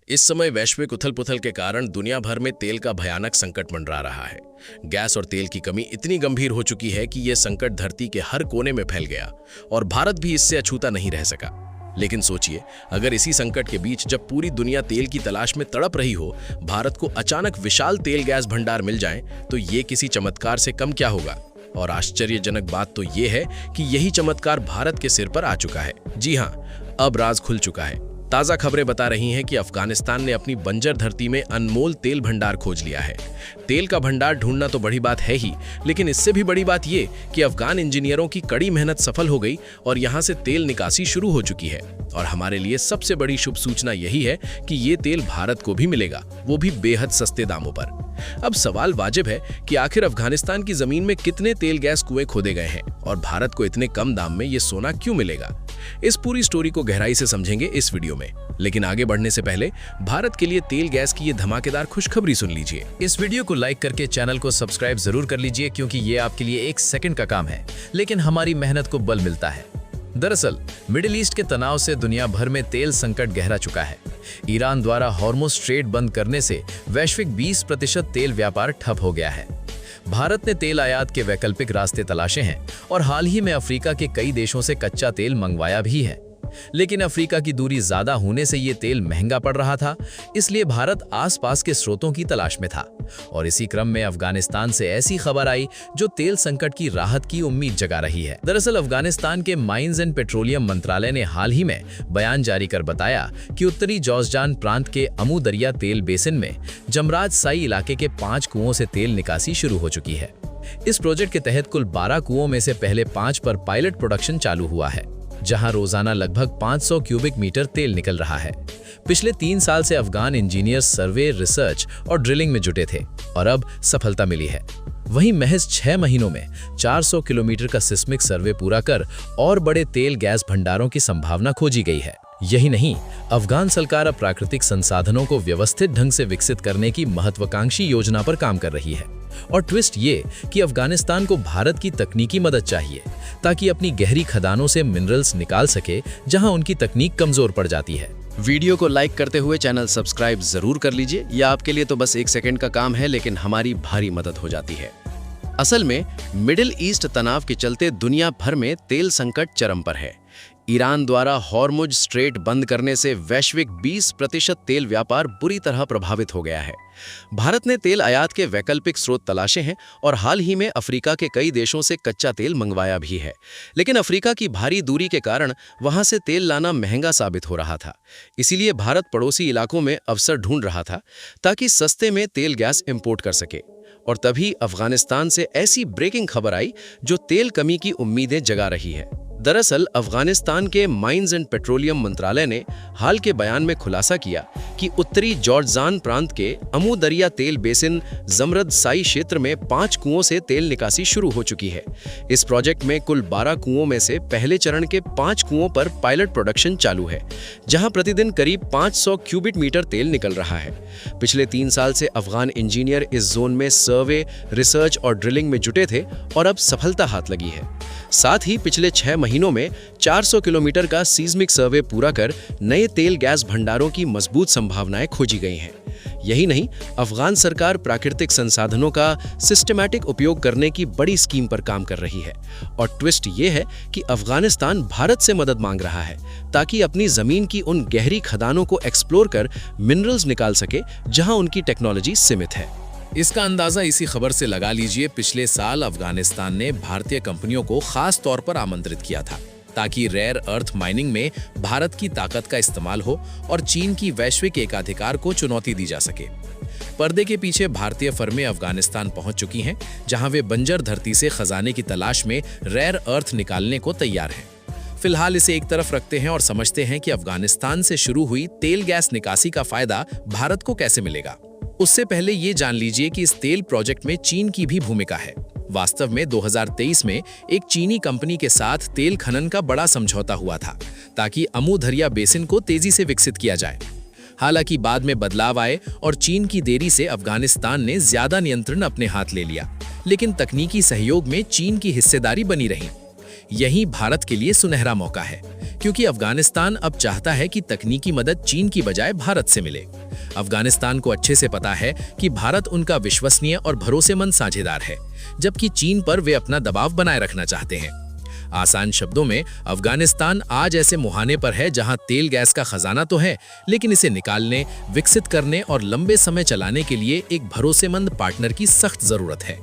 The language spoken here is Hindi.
इस समय वैश्विक उथल-पुथल के कारण दुनिया भर में तेल का भयानक संकट मंडरा रहा है। गैस और तेल की कमी इतनी गंभीर हो चुकी है कि यह संकट धरती के हर कोने में फैल गया और भारत भी इससे अछूता नहीं रह सका। लेकिन सोचिए, अगर इसी संकट के बीच जब पूरी दुनिया तेल की तलाश में तड़प रही हो, भारत को अचानक विशाल तेल गैस भंडार मिल जाएं, तो ये किसी चमत्कार से कम क्या होगा। और आश्चर्यजनक बात तो ये है कि यही चमत्कार भारत के सिर पर आ चुका है। जी हाँ, अब राज खुल चुका है। ताज़ा खबरें बता रही हैं कि अफगानिस्तान ने अपनी बंजर धरती में अनमोल तेल भंडार खोज लिया है। तेल का भंडार ढूंढना तो बड़ी बात है ही, लेकिन इससे भी बड़ी बात ये कि अफगान इंजीनियरों की कड़ी मेहनत सफल हो गई और यहाँ से तेल निकासी शुरू हो चुकी है। और हमारे लिए सबसे बड़ी शुभ सूचना यही है कि ये तेल भारत को भी मिलेगा, वो भी बेहद सस्ते दामों पर। अब सवाल वाजिब है कि आखिर अफगानिस्तान की जमीन में कितने तेल गैस कुएं खोदे गए हैं और भारत को इतने कम दाम में ये सोना क्यों मिलेगा। इस पूरी स्टोरी को गहराई से समझेंगे इस वीडियो में। लेकिन आगे बढ़ने से पहले भारत के लिए तेल गैस की ये धमाकेदार खुशखबरी सुन लीजिए। इस वीडियो को लाइक करके चैनल को सब्सक्राइब जरूर कर लीजिए, क्योंकि ये आपके लिए 1 सेकंड का काम है, लेकिन हमारी मेहनत को बल मिलता है। दरअसल मिडिल ईस्ट के तनाव से दुनिया भर में तेल संकट गहरा चुका है। ईरान द्वारा हॉर्मुज़ स्ट्रेट बंद करने से वैश्विक 20% तेल व्यापार ठप हो गया है। भारत ने तेल आयात के वैकल्पिक रास्ते तलाशे हैं और हाल ही में अफ्रीका के कई देशों से कच्चा तेल मंगवाया भी है। लेकिन अफ्रीका की दूरी ज्यादा होने से ये तेल महंगा पड़ रहा था, इसलिए भारत आसपास के स्रोतों की तलाश में था। और इसी क्रम में अफगानिस्तान से ऐसी खबर आई जो तेल संकट की राहत की उम्मीद जगा रही है। दरअसल अफगानिस्तान के माइंस एंड पेट्रोलियम मंत्रालय ने हाल ही में बयान जारी कर बताया कि उत्तरी जौज़जान प्रांत के अमू दरिया तेल बेसिन में जमराज साई इलाके के 5 कुओं से तेल निकासी शुरू हो चुकी है। इस प्रोजेक्ट के तहत कुल 12 कुओं में से पहले 5 पर पायलट प्रोडक्शन चालू हुआ है, जहां रोजाना लगभग 500 क्यूबिक मीटर तेल निकल रहा है। पिछले 3 साल से अफगान इंजीनियर्स सर्वे, रिसर्च और ड्रिलिंग में जुटे थे और अब सफलता मिली है। वहीं महज 6 महीनों में 400 किलोमीटर का सिस्मिक सर्वे पूरा कर और बड़े तेल गैस भंडारों की संभावना खोजी गई है। यही नहीं, अफगान सरकार अब प्राकृतिक संसाधनों को व्यवस्थित ढंग से विकसित करने की महत्वाकांक्षी योजना पर काम कर रही है। और ट्विस्ट ये कि अफगानिस्तान को भारत की तकनीकी मदद चाहिए ताकि अपनी गहरी खदानों से मिनरल्स निकाल सके, जहां उनकी तकनीक कमजोर पड़ जाती है। वीडियो को लाइक करते हुए चैनल सब्सक्राइब जरूर कर लीजिए। यह आपके लिए तो बस 1 सेकंड का काम है, लेकिन हमारी भारी मदद हो जाती है। असल में मिडिल ईस्ट तनाव के चलते दुनिया भर में तेल संकट चरम पर है। ईरान द्वारा हॉर्मुज़ स्ट्रेट बंद करने से वैश्विक 20% तेल व्यापार बुरी तरह प्रभावित हो गया है। भारत ने तेल आयात के वैकल्पिक स्रोत तलाशे हैं और हाल ही में अफ्रीका के कई देशों से कच्चा तेल मंगवाया भी है। लेकिन अफ्रीका की भारी दूरी के कारण वहां से तेल लाना महंगा साबित हो रहा था। इसीलिए भारत पड़ोसी इलाकों में अवसर ढूंढ रहा था ताकि सस्ते में तेल गैस इंपोर्ट कर सके। और तभी अफगानिस्तान से ऐसी ब्रेकिंग खबर आई जो तेल कमी की उम्मीदें जगा रही है। दरअसल अफगानिस्तान के माइंस एंड पेट्रोलियम मंत्रालय ने हाल के बयान में खुलासा किया कि उत्तरी जॉर्ज़जान प्रांत के अमू दरिया तेल बेसिन जमरद साई क्षेत्र में 5 कुओं से तेल निकासी शुरू हो चुकी है। इस प्रोजेक्ट में कुल 12 कुओं में से पहले चरण के 5 कुओं पर पायलट प्रोडक्शन चालू है, जहां प्रतिदिन करीब 500 क्यूबिक मीटर तेल निकल रहा है। पिछले 3 साल से अफगान इंजीनियर इस जोन में सर्वे, रिसर्च और ड्रिलिंग में जुटे थे और अब सफलता हाथ लगी है। साथ ही पिछले 6 महीनों में 400 किलोमीटर का सीस्मिक सर्वे पूरा कर नए तेल गैस भंडारों की मजबूत संभावनाएं खोजी गई हैं। यही नहीं, अफगान सरकार प्राकृतिक संसाधनों का सिस्टमैटिक उपयोग करने की बड़ी स्कीम पर काम कर रही है। और ट्विस्ट ये है कि अफगानिस्तान भारत से मदद मांग रहा है ताकि अपनी जमीन की उन गहरी खदानों को एक्सप्लोर कर मिनरल्स निकाल सके जहां उनकी टेक्नोलॉजी सीमित है। इसका अंदाजा इसी खबर से लगा लीजिए। पिछले साल अफगानिस्तान ने भारतीय कंपनियों को खास तौर पर आमंत्रित किया था ताकि रेयर अर्थ माइनिंग में भारत की ताकत का इस्तेमाल हो और चीन की वैश्विक एकाधिकार को चुनौती दी जा सके। पर्दे के पीछे भारतीय फर्में अफगानिस्तान पहुंच चुकी हैं, जहां वे बंजर धरती से खजाने की तलाश में रेयर अर्थ निकालने को तैयार हैं। फिलहाल इसे एक तरफ रखते हैं और समझते हैं कि अफगानिस्तान से शुरू हुई तेल गैस निकासी का फायदा भारत को कैसे मिलेगा। उससे पहले ये जान लीजिए कि इस तेल प्रोजेक्ट में चीन की भी भूमिका है। वास्तव में 2023 में एक चीनी कंपनी के साथ तेल खनन का बड़ा समझौता हुआ था ताकि अमू दरिया बेसिन को तेजी से विकसित किया जाए। हालांकि बाद में बदलाव आए और चीन की देरी से अफगानिस्तान ने ज्यादा नियंत्रण अपने हाथ ले लिया, लेकिन तकनीकी सहयोग में चीन की हिस्सेदारी बनी रही। यही भारत के लिए सुनहरा मौका है, क्योंकि अफगानिस्तान अब चाहता है कि तकनीकी मदद चीन की बजाय भारत से मिले। अफगानिस्तान को अच्छे से पता है कि भारत उनका विश्वसनीय और भरोसेमंद साझेदार है, जबकि चीन पर वे अपना दबाव बनाए रखना चाहते हैं। आसान शब्दों में, अफगानिस्तान आज ऐसे मुहाने पर है जहां तेल गैस का खजाना तो है, लेकिन इसे निकालने, विकसित करने और लंबे समय चलाने के लिए एक भरोसेमंद पार्टनर की सख्त जरूरत है।